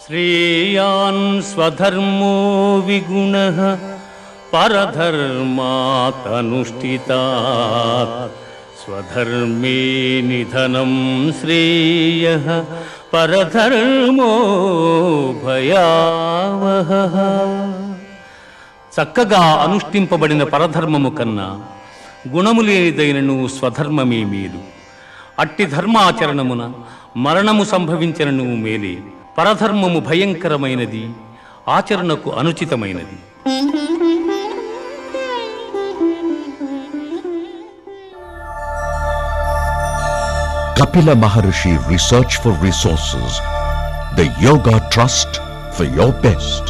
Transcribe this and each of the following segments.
శ్రేయాన్ స్వధర్మో విగుణః పరధర్మాత్ అనుష్ఠితాత్ స్వధర్మే నిధనం శ్రేయః పరధర్మో భయావహః. చక్కగా అనుష్ఠింపబడిన పరధర్మము కన్నా గుణము లేనిదైనను స్వధర్మమే మేలు. అట్టి ధర్మాచరణమున మరణము సంభవించనను మేలే. పరధర్మము భయంకరమైనది, ఆచరణకు అనుచితమైనది. Kapila Maharishi Research for Resources, the Yoga Trust for your best.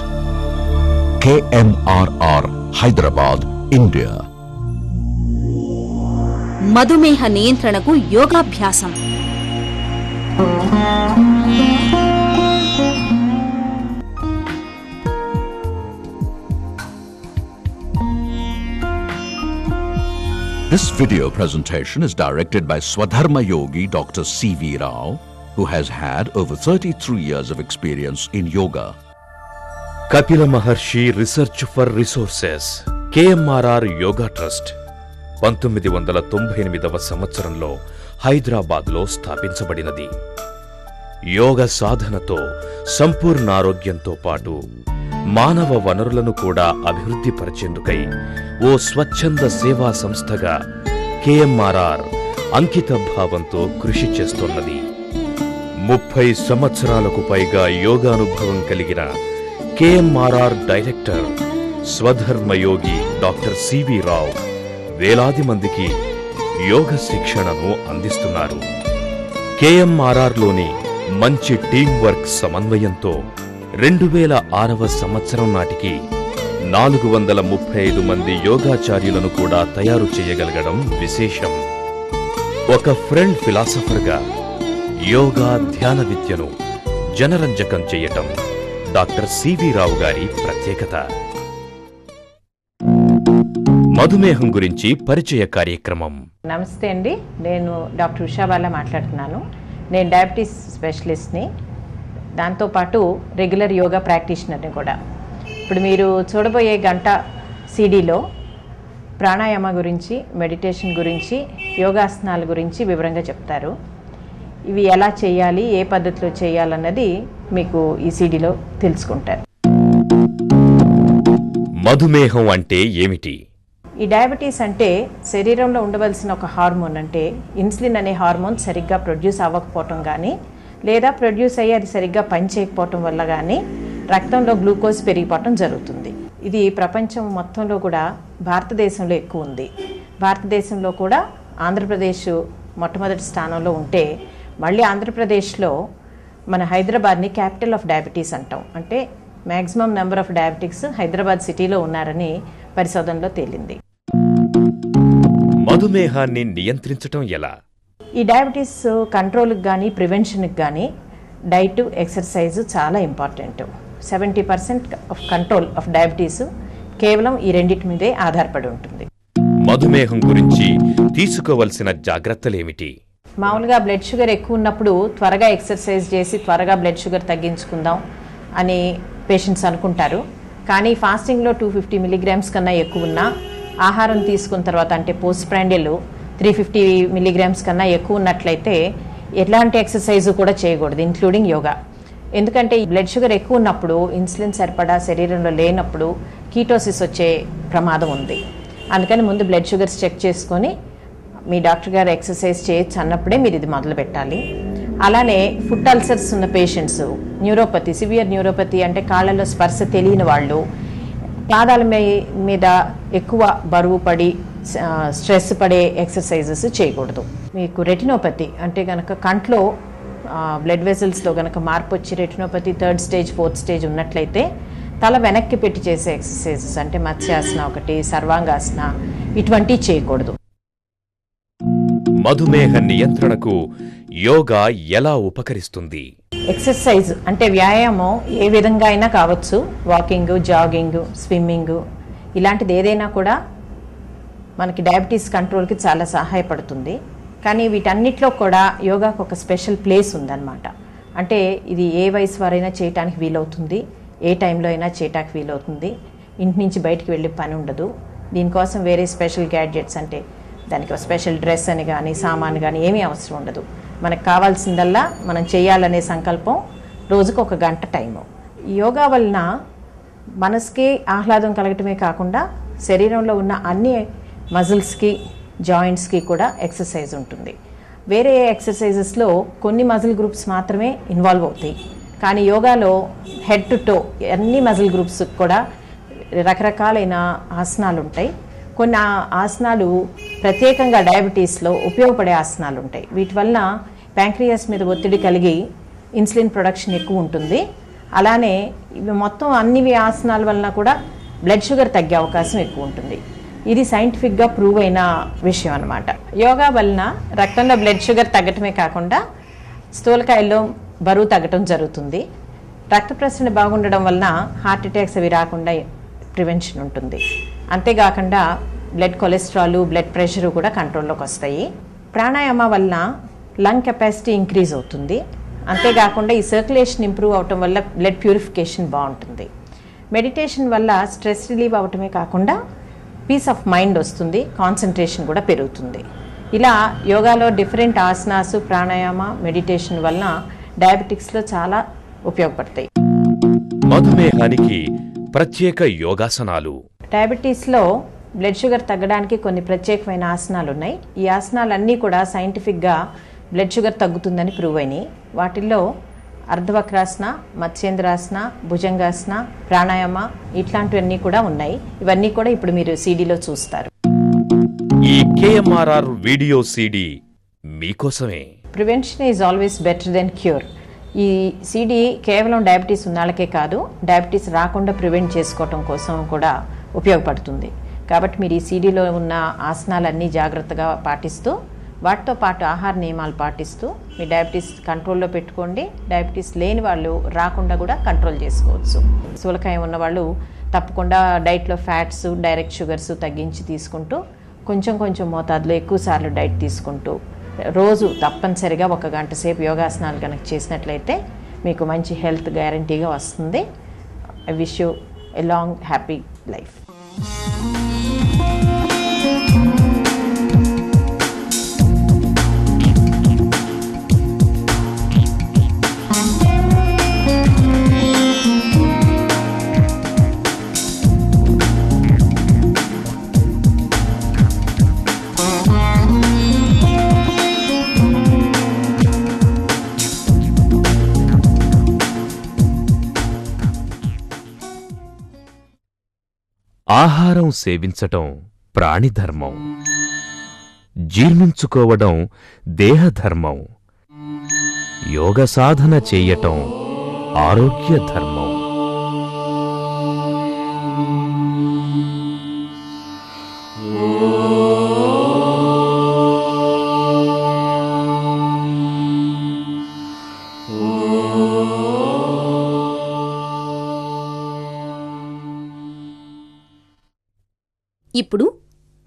KMRR, Hyderabad, India. మధుమేహ నియంత్రణకు యోగాభ్యాసం. This video presentation is directed by Swadharma Yogi Dr. C.V. Rao, who has had over 33 years of experience in yoga. Kapila Maharshi Research for Resources, KMRR Yoga Trust 1998వ సంవత్సరంలో హైదరాబాద్లో స్థాపించబడినది. యోగ సాధనతో సంపూర్ణ ఆరోగ్యంతో పాటు మానవ వనరులను కూడా అభివృద్ధి పరిచేందుకై ఓ స్వచ్ఛంద సేవా సంస్థగా KMRR అంకిత భావంతో కృషి చేస్తున్నది. 30 సంవత్సరాలకు పైగా యోగానుభవం కలిగిన KMRR డైరెక్టర్ స్వధర్మయోగి డాక్టర్ C.V. రావ్ వేలాది మందికి యోగ శిక్షణను అందిస్తున్నారు. KMRRలోని మంచి టీం వర్క్ సమన్వయంతో 2006వ సంవత్సరం నాటికి 435 మంది యోగాచార్యులను కూడా తయారు చేయగలగడం విశేషం. ఒక ఫ్రెండ్ ఫిలాసఫర్గా యోగా ధ్యాన విద్యను జనరంజకం చేయటం డాక్టర్ C.V. రావు గారి ప్రత్యేకత. మధుమేహం గురించి పరిచయ కార్యక్రమం. నమస్తే అండి, నేను డాక్టర్ ఉషాబాలా మాట్లాడుతున్నాను. నేను డయాబెటీస్ స్పెషలిస్ట్ని, దాంతోపాటు రెగ్యులర్ యోగా ప్రాక్టీషనర్ని కూడా. ఇప్పుడు మీరు చూడబోయే గంట సీడీలో ప్రాణాయామ గురించి, మెడిటేషన్ గురించి, యోగాసనాల గురించి వివరంగా చెప్తారు. ఇవి ఎలా చేయాలి, ఏ పద్ధతిలో చేయాలన్నది మీకు ఈ సీడీలో తెలుసుకుంటారు. మధుమేహం అంటే ఏమిటి? ఈ డయాబెటీస్ అంటే శరీరంలో ఉండవలసిన ఒక హార్మోన్, అంటే ఇన్సులిన్ అనే హార్మోన్ సరిగ్గా ప్రొడ్యూస్ అవ్వకపోవటం కానీ, లేదా ప్రొడ్యూస్ అయ్యి అది సరిగ్గా పనిచేయకపోవటం వల్ల కానీ రక్తంలో గ్లూకోజ్ పెరిగిపోవటం జరుగుతుంది. ఇది ప్రపంచం మొత్తంలో కూడా భారతదేశంలో ఎక్కువ ఉంది. భారతదేశంలో కూడా ఆంధ్రప్రదేశ్ మొట్టమొదటి స్థానంలో ఉంటే, మళ్ళీ ఆంధ్రప్రదేశ్లో మన హైదరాబాద్ని క్యాపిటల్ ఆఫ్ డయాబెటీస్ అంటాం. అంటే maximum number of diabetics Hyderabad సిటీలో ఉన్నారని పరిశోధనలో తేలింది. మధుమేహాన్ని నియంత్రించటం ఎలా? ఈ డయాబెటీస్ కంట్రోల్కి కానీ ప్రివెన్షన్కి కానీ డైట్, ఎక్సర్సైజ్ చాలా important. 70% of control of diabetes కేవలం ఈ రెండింటి మీదే ఆధారపడి ఉంటుంది. మధుమేహం గురించి తీసుకోవలసిన జాగ్రత్తలేమిటి? మామూలుగా బ్లడ్ షుగర్ ఎక్కువ ఉన్నప్పుడు త్వరగా ఎక్సర్సైజ్ చేసి త్వరగా బ్లడ్ షుగర్ తగ్గించుకుందాం అని పేషెంట్స్ అనుకుంటారు. కానీ ఫాస్టింగ్లో 250 మిల్లీగ్రామ్స్ కన్నా ఎక్కువ ఉన్న ఆహారం తీసుకున్న తర్వాత, అంటే పోస్ట్ ప్రాండియల్ 350 మిల్లీగ్రామ్స్ కన్నా ఎక్కువ ఉన్నట్లయితే ఎలాంటి ఎక్సర్సైజ్ కూడా చేయకూడదు, ఇంక్లూడింగ్ యోగా. ఎందుకంటే ఈ బ్లడ్ షుగర్ ఎక్కువ ఉన్నప్పుడు ఇన్సులిన్ సరిపడా శరీరంలో లేనప్పుడు కీటోసిస్ వచ్చే ప్రమాదం ఉంది. అందుకని ముందు బ్లడ్ షుగర్స్ చెక్ చేసుకొని మీ డాక్టర్ గారు ఎక్సర్సైజ్ చేయొచ్చు అన్నప్పుడే మీరు ఇది మొదలు పెట్టాలి. అలానే ఫుట్ అల్సర్స్ ఉన్న పేషెంట్స్, న్యూరోపతి, సివియర్ న్యూరోపతి అంటే కాళ్ళలో స్పర్శ తెలియని వాళ్ళు, పాదాల మీద ఎక్కువ బరువు పడి స్ట్రెస్ పడే ఎక్సర్సైజెస్ చేయకూడదు. మీకు రెటినోపతి అంటే కనుక కంట్లో బ్లడ్ వెజల్స్లో కనుక మార్పు వచ్చి retinopathy 3rd stage 4th stage ఉన్నట్లయితే తల వెనక్కి పెట్టి చేసే ఎక్సర్సైజెస్ అంటే మత్స్యాసన ఒకటి, సర్వాంగాసన, ఇటువంటివి చేయకూడదు. మధుమేహ నియంత్రణకు యోగా ఎలా ఉపకరిస్తుంది? ఎక్సర్సైజ్ అంటే వ్యాయామం ఏ విధంగా అయినా కావచ్చు. వాకింగ్, జాగింగ్, స్విమ్మింగ్ ఇలాంటిది ఏదైనా కూడా మనకి డయాబెటీస్ కంట్రోల్కి చాలా సహాయపడుతుంది. కానీ వీటన్నిటిలో కూడా యోగాకు ఒక స్పెషల్ ప్లేస్ ఉందన్నమాట. అంటే ఇది ఏ వయసు వారైనా చేయటానికి వీలవుతుంది, ఏ టైంలో అయినా చేయటానికి వీలవుతుంది. ఇంటి నుంచి బయటికి వెళ్ళే పని ఉండదు. దీనికోసం వేరే స్పెషల్ గ్యాడ్జెట్స్ అంటే దానికి ఒక స్పెషల్ డ్రెస్ అని కానీ సామాను కానీ ఏమీ అవసరం ఉండదు. మనకు కావాల్సిందల్లా మనం చేయాలనే సంకల్పం, రోజుకు 1 గంట టైము. యోగా వలన మనసుకి ఆహ్లాదం కలగటమే కాకుండా శరీరంలో ఉన్న అన్ని మజిల్స్కి జాయింట్స్కి కూడా ఎక్సర్సైజ్ ఉంటుంది. వేరే ఎక్సర్సైజెస్లో కొన్ని మజిల్ గ్రూప్స్ మాత్రమే ఇన్వాల్వ్ అవుతాయి, కానీ యోగాలో హెడ్ టు టో అన్ని మజిల్ గ్రూప్స్ కూడా రకరకాలైన ఆసనాలు ఉంటాయి. కొన్ని ఆసనాలు ప్రత్యేకంగా డయాబెటీస్లో ఉపయోగపడే ఆసనాలు ఉంటాయి. వీటి వలన ప్యాంక్రియాస్ మీద ఒత్తిడి కలిగి ఇన్సులిన్ ప్రొడక్షన్ ఎక్కువ ఉంటుంది. అలానే ఇవి మొత్తం అన్ని ఆసనాల వలన కూడా బ్లడ్ షుగర్ తగ్గే అవకాశం ఎక్కువ ఉంటుంది. ఇది సైంటిఫిక్గా ప్రూవ్ అయిన విషయం అన్నమాట. యోగా వలన రక్తంలో బ్లడ్ షుగర్ తగ్గటమే కాకుండా స్థూలకాయల్లో బరువు తగ్గటం జరుగుతుంది. రక్త ప్రసరణ బాగుండడం వలన హార్ట్ అటాక్స్ అవి రాకుండా ప్రివెన్షన్ ఉంటుంది. అంతేకాకుండా బ్లడ్ కొలెస్ట్రాల్, బ్లడ్ ప్రెషరు కూడా కంట్రోల్లోకి వస్తాయి. ప్రాణాయామ వలన లంగ్ కెపాసిటీ ఇంక్రీజ్ అవుతుంది. అంతేకాకుండా ఈ సర్క్యులేషన్ ఇంప్రూవ్ అవటం వల్ల బ్లడ్ ప్యూరిఫికేషన్ బాగుంటుంది. మెడిటేషన్ వల్ల స్ట్రెస్ రిలీవ్ అవటమే కాకుండా పీస్ ఆఫ్ మైండ్ వస్తుంది, కాన్సన్ట్రేషన్ కూడా పెరుగుతుంది. ఇలా యోగాలో డిఫరెంట్ ఆసనాస్, ప్రాణాయామ, మెడిటేషన్ వలన డయాబెటిక్స్లో చాలా ఉపయోగపడతాయి. మధుమేహానికి ప్రత్యేక యోగాసనాలు. డయాబెటీస్లో బ్లడ్ షుగర్ తగ్గడానికి కొన్ని ప్రత్యేకమైన ఆసనాలు ఉన్నాయి. ఈ ఆసనాలన్నీ కూడా సైంటిఫిక్గా బ్లడ్ షుగర్ తగ్గుతుందని ప్రూవ్ అయినాయి. వాటిల్లో అర్ధవక్రాసన, మత్స్యేంద్రాసన, భుజంగాసన, ప్రాణాయామ ఇట్లాంటివన్నీ కూడా ఉన్నాయి. ఇవన్నీ కూడా ఇప్పుడు మీరు సీడీలో చూస్తారు. ఈ కేఎంఆర్ఆర్ వీడియో సీడీ మీకోసమే. Prevention is always better than cure. ఈ సీడీ కేవలం డయాబెటీస్ ఉన్నళ్ళకే కాదు, డయాబెటీస్ రాకుండా ప్రివెంట్ చేసుకోవటం కోసం కూడా ఉపయోగపడుతుంది. కాబట్టి మీరు ఈ సీడీలో ఉన్న ఆసనాలన్నీ జాగ్రత్తగా పాటిస్తూ, వాటితో పాటు ఆహార నియమాలు పాటిస్తూ మీ డయాబెటీస్ కంట్రోల్లో పెట్టుకోండి. డయాబెటీస్ లేని వాళ్ళు రాకుండా కూడా కంట్రోల్ చేసుకోవచ్చు. స్థూలకాయం ఉన్న వాళ్ళు తప్పకుండా డైట్లో ఫ్యాట్స్, డైరెక్ట్ షుగర్స్ తగ్గించి తీసుకుంటూ, కొంచెం కొంచెం మోతాదులో ఎక్కువసార్లు డైట్ తీసుకుంటూ, రోజు తప్పనిసరిగా 1 గంట సేపు యోగాసనాలు కనుక చేసినట్లయితే మీకు మంచి హెల్త్ గ్యారంటీగా వస్తుంది. I wish you a long happy life. ఆహారం సేవించటం ప్రాణిధర్మం, జీర్ణించుకోవడం దేహధర్మం, యోగ సాధన చేయటం ఆరోగ్య ధర్మం. ఇప్పుడు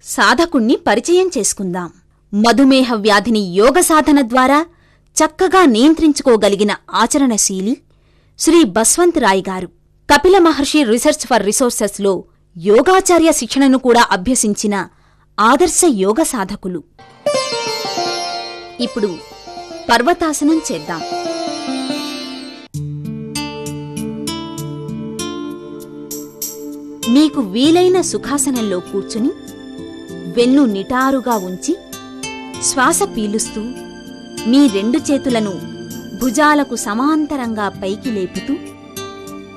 సాధకుణ్ణి పరిచయం చేసుకుందాం. మధుమేహ వ్యాధిని యోగ సాధన ద్వారా చక్కగా నియంత్రించుకోగలిగిన ఆచరణశీలి శ్రీ బస్వంత్ రాయ్ గారు. కపిల మహర్షి రీసెర్చ్ ఫర్ రిసోర్సెస్లో యోగాచార్య శిక్షణను కూడా అభ్యసించిన ఆదర్శ యోగ సాధకులు. ఇప్పుడు పర్వతాసనం చేద్దాం. మీకు వీలైన సుఖాసనంలో కూర్చుని వెన్ను నిటారుగా ఉంచి శ్వాస పీలుస్తూ మీ 2 చేతులను భుజాలకు సమాంతరంగా పైకి లేపుతూ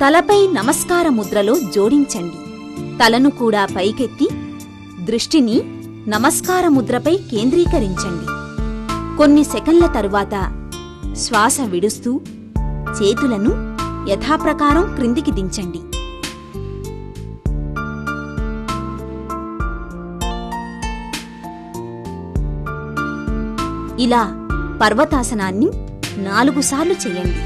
తలపై నమస్కార ముద్రలో జోడించండి. తలను కూడా పైకెత్తి దృష్టిని నమస్కార ముద్రపై కేంద్రీకరించండి. కొన్ని సెకన్ల తరువాత శ్వాస విడుస్తూ చేతులను యథాప్రకారం క్రిందికి దించండి. ఇలా పర్వతాసనాన్ని 4 సార్లు చేయండి.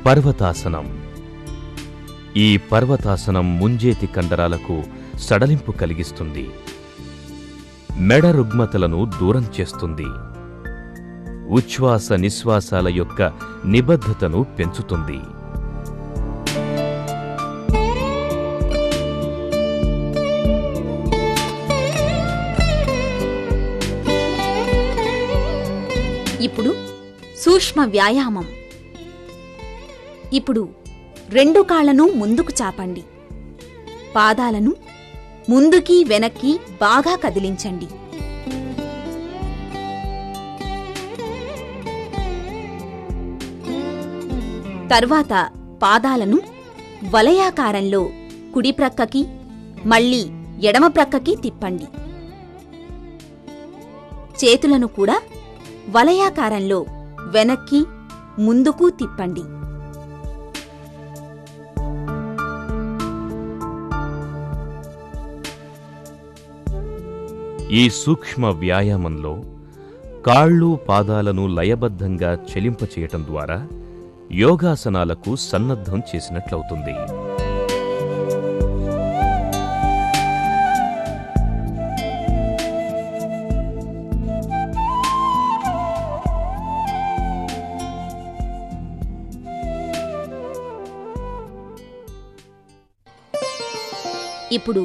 పర్వతాసనం ఈ పర్వతాసనం ముంజేతి కండరాలకు సడలింపు కలిగిస్తుంది, మెడ రుగ్మతలను దూరం చేస్తుంది, ఉచ్ఛ్వాస నిశ్వాసాల యొక్క నిబద్ధతను పెంచుతుంది. ఇప్పుడు సూక్ష్మ వ్యాయామం. ఇప్పుడు 2 కాళ్లను ముందుకు చాపండి. పాదాలను ముందుకి వెనక్కి బాగా కదిలించండి. తర్వాత పాదాలను వలయాకారంలో కుడి ప్రక్కకి మళ్ళీ ఎడమ ప్రక్కకి తిప్పండి. చేతులను కూడా వలయాకారంలో వెనక్కి ముందుకు తిప్పండి. ఈ సూక్ష్మ వ్యాయామంలో కాళ్ళు పాదాలను లయబద్ధంగా చెలింపచేయటం ద్వారా యోగాసనాలకు సన్నద్ధం చేసినట్లవుతుంది. ఇప్పుడు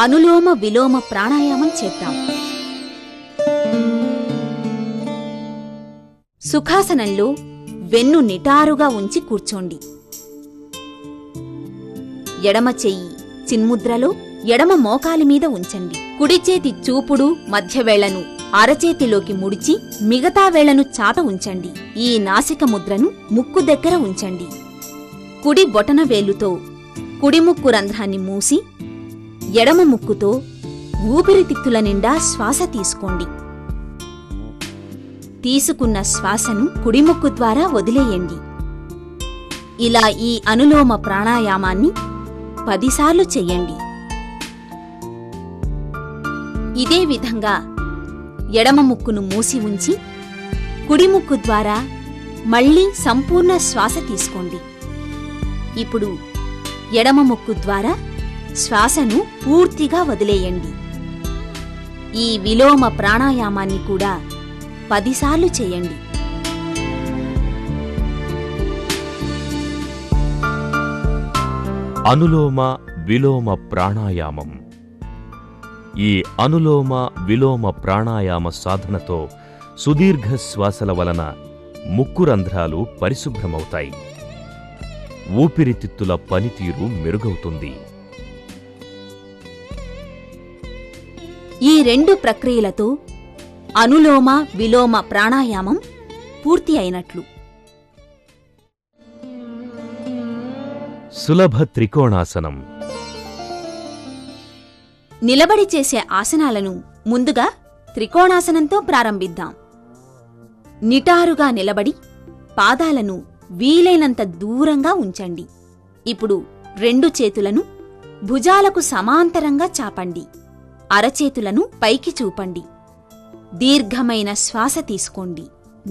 అనులోమ విలోమ ప్రాణాయామం చేద్దాం. సుఖాసనంలో వెన్ను నిటారుగా ఉంచి కూర్చోండి. ఎడమ చెయ్యి చిన్ముద్రలో ఎడమ మోకాలి మీద ఉంచండి. కుడి చేతి చూపుడు మధ్యవేళ్లను అరచేతిలోకి ముడిచి మిగతా వేళ్లను చాట ఉంచండి. ఈ నాసిక ముద్రను ముక్కు దగ్గర ఉంచండి. కుడి బొటన వేలుతో కుడి ముక్కు రంధ్రాన్ని మూసి ఎడమ ముక్కుతో ఊపిరితిత్తుల నిండా శ్వాస తీసుకోండి. తీసుకున్న శ్వాసను కుడి ముక్కు ద్వారా వదిలేయండి. ఇలా ఈ అనులోమ ప్రాణాయామాన్ని 10 సార్లు చెయ్యండి. ఇదే విధంగా ఎడమ ముక్కును మూసి ఉంచి కుడి ముక్కు ద్వారా మళ్లీ సంపూర్ణ శ్వాస తీసుకోండి. ఇప్పుడు ఎడమ ముక్కు ద్వారా శ్వాసను పూర్తిగా వదిలేయండి. ఈ విలోమ ప్రాణాయామాన్ని కూడా 10 సార్లు చేయండి. అనులోమ విలోమ ప్రాణాయామం. ఈ అనులోమ విలోమ ప్రాణాయామ సాధనతో సుదీర్ఘ శ్వాసల వలన ముక్కు రంధ్రాలు పరిశుభ్రమవుతాయి, ఊపిరితిత్తుల పనితీరు మెరుగవుతుంది. ఈ 2 ప్రక్రియలతో అనులోమ విలోమ ప్రాణాయామం పూర్తి అయినట్లు. సులభ త్రికోణాసనం. నిలబడి చేసే ఆసనాలను ముందుగా త్రికోణాసనంతో ప్రారంభిద్దాం. నిటారుగా నిలబడి పాదాలను వీలైనంత దూరంగా ఉంచండి. ఇప్పుడు 2 చేతులను భుజాలకు సమాంతరంగా చాపండి. అరచేతులను పైకి చూపండి. దీర్ఘమైన శ్వాస తీసుకోండి.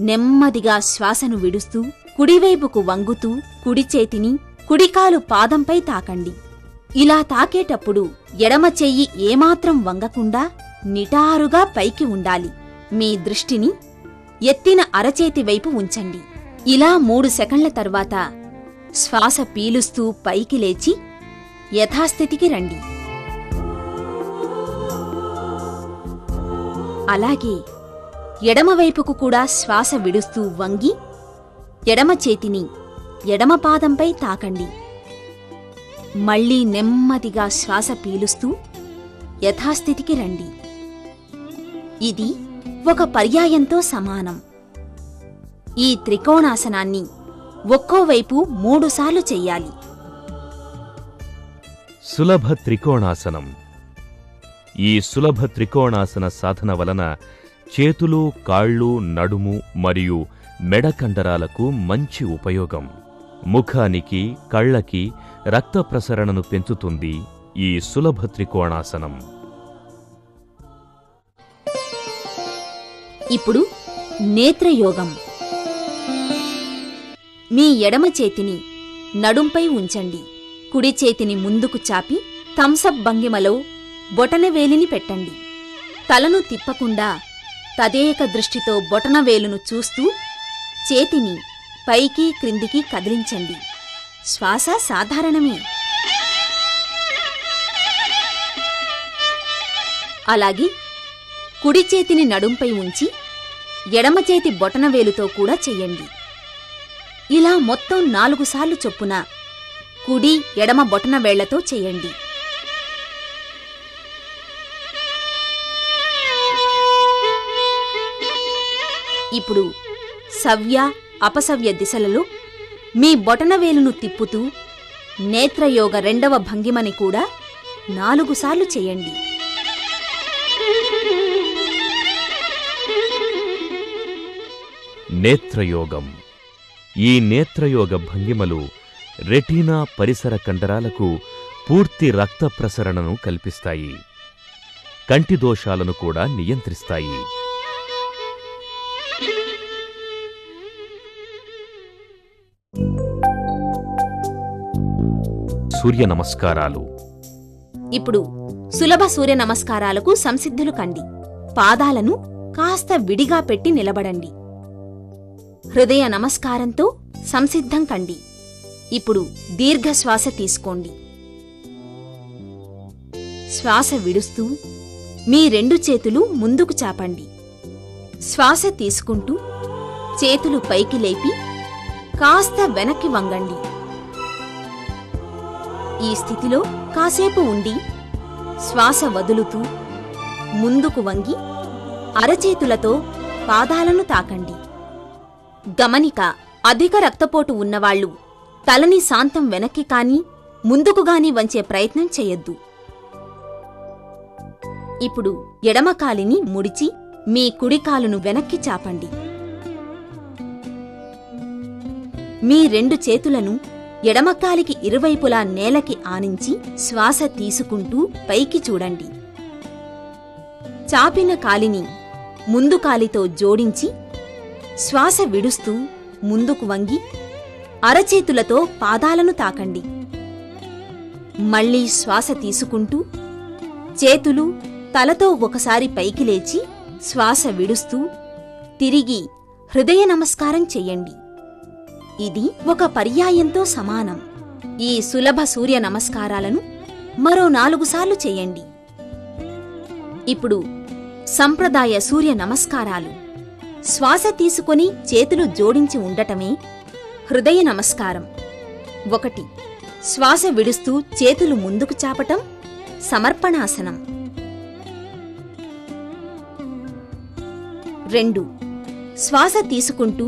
నెమ్మదిగా శ్వాసను విడుస్తూ కుడివైపుకు వంగుతూ కుడి చేతిని కుడికాలు పాదంపై తాకండి. ఇలా తాకేటప్పుడు ఎడమ చెయ్యి ఏమాత్రం వంగకుండా నిటారుగా పైకి ఉండాలి. మీ దృష్టిని ఎత్తిన అరచేతి వైపు ఉంచండి. ఇలా 3 సెకండ్ల తర్వాత శ్వాస పీలుస్తూ పైకి లేచి యథాస్థితికి రండి. అలాగే ఎడమవైపుకు కూడా శ్వాస విడుస్తూ వంగి ఎడమ చేతిని ఎడమ పాదంపై తాకండి. మళ్లీ నెమ్మదిగా శ్వాస పీలుస్తూ యథాస్థితికి రండి. ఇది ఒక పర్యాయంతో సమానం. ఈ త్రికోణాసనాన్ని ఒక్కోవైపు 3 సార్లు చెయ్యాలి. సులభ త్రికోణాసనం. ఈ సులభ త్రికోణాసన సాధన వలన చేతులు, కాళ్ళు, నడుము మరియు మెడ కండరాలకు మంచి ఉపయోగం. ముఖానికి, కళ్ళకి రక్త ప్రసరణను పెంచుతుంది ఈ సులభ త్రికోణాసనం. ఇప్పుడు నేత్రయోగం. మీ ఎడమ చేతిని నడుంపై ఉంచండి. కుడి చేతిని ముందుకు చాపి థమ్సప్ భంగిమలో బొటనవేలిని పెట్టండి. తలను తిప్పకుండా తదేక దృష్టితో బొటనవేలును చూస్తూ చేతిని పైకి క్రిందికి కదిలించండి. శ్వాస సాధారణమే. అలాగే కుడి చేతిని నడుంపై ఉంచి ఎడమ చేతి బొటనవేలుతో కూడా చెయ్యండి. ఇలా మొత్తం 4 సార్లు చొప్పున కుడి ఎడమ బొటనవేళ్లతో చెయ్యండి. ఇప్పుడు సవ్య అపసవ్య దిశలలో మీ బొటనవేలును తిప్పుతూ నేత్రయోగ 2వ భంగిమని కూడా 4 సార్లు చెయ్యండి. నేత్రయోగం. ఈ నేత్రయోగ భంగిమలు రెటీనా పరిసర కండరాలకు పూర్తి రక్త ప్రసరణను కల్పిస్తాయి. కంటి దోషాలను కూడా నియంత్రిస్తాయి. సూర్య నమస్కారాలు. ఇప్పుడు సులభ సూర్య నమస్కారాలకు సంసిద్ధులు కండి. పాదాలను కాస్త విడిగా పెట్టి నిలబడండి. హృదయ నమస్కారంతో సంసిద్ధం కండి. ఇప్పుడు దీర్ఘశ్వాస తీసుకోండి. శ్వాస విడుస్తూ మీ 2 చేతులు ముందుకు చాపండి. శ్వాస తీసుకుంటూ చేతులు పైకి లేపి కాస్త వెనక్కి వంగండి. ఈ స్థితిలో కాసేపు ఉండి శ్వాస వదులుతూ ముందుకు వంగి అరచేతులతో పాదాలను తాకండి. గమనిక: అధిక రక్తపోటు ఉన్నవాళ్లు తలని శాంతం వెనక్కి కాని ముందుకుగాని వంచే ప్రయత్నం చేయొద్దు. ఇప్పుడు ఎడమ కాలిని ముడిచి మీ కుడి కాలును వెనక్కి చాపండి. మీ 2 చేతులను ఎడమకాలికి ఇరువైపులా నేలకి ఆనించి శ్వాస తీసుకుంటూ పైకి చూడండి. చాపిన కాలిని ముందు కాలితో జోడించి శ్వాస విడుస్తూ ముందుకు వంగి అరచేతులతో పాదాలను తాకండి. మళ్లీ శ్వాస తీసుకుంటూ చేతులు తలతో ఒకసారి పైకి లేచి శ్వాస విడుస్తూ తిరిగి హృదయ నమస్కారం చెయ్యండి. ఇది ఒక పర్యాయంతో సమానం. ఈ సులభ సూర్య నమస్కారాలను మరో 4 సార్లు చెయ్యండి. ఇప్పుడు సంప్రదాయ సూర్య నమస్కారాలు. శ్వాస తీసుకొని చేతులు జోడించి ఉండటమే హృదయ నమస్కారం. 1. శ్వాస విడుస్తూ చేతులు ముందుకు చాపటం సమర్పణాసనం. 2. శ్వాస తీసుకుంటూ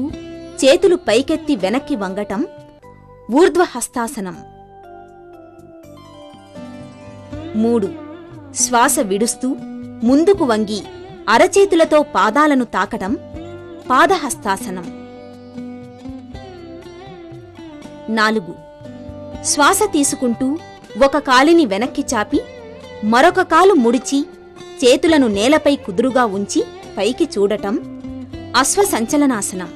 చేతులు పైకెత్తి వెనక్కి వంగటం ఊర్ధ్వహస్తాసనం. 3. శ్వాస విడుస్తూ ముందుకు వంగి అరచేతులతో పాదాలను తాకటం పాదహస్తాసనం. 4. శ్వాస తీసుకుంటూ ఒక కాలిని వెనక్కి చాపి మరొక కాలు ముడిచి చేతులను నేలపై కుదురుగా ఉంచి పైకి చూడటం అశ్వసంచలనాసనం.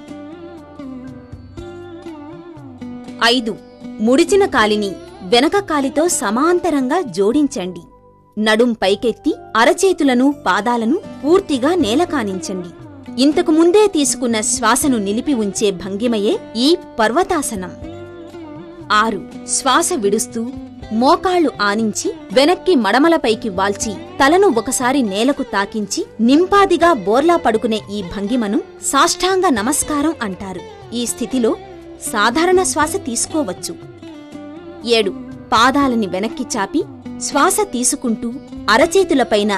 5. ముడిచిన కాలిని వెనక కాలితో సమాంతరంగా జోడించండి. నడుం పైకెత్తి అరచేతులను పాదాలను పూర్తిగా నేలకానించండి. ఇంతకు ముందే తీసుకున్న శ్వాసను నిలిపి ఉంచే భంగిమయే ఈ పర్వతాసనం. 6. శ్వాస విడుస్తూ మోకాళ్లు ఆనించి వెనక్కి మడమలపైకి వాల్చి తలను ఒకసారి నేలకు తాకించి నింపాదిగా బోర్లా పడుకునే ఈ భంగిమను సాష్టాంగ నమస్కారం అంటారు. ఈ స్థితిలో సాధారణ శ్వాస తీసుకోవచ్చు. 7. పాదాలని వెనక్కి చాపి శ్వాస తీసుకుంటూ అరచేతులపైన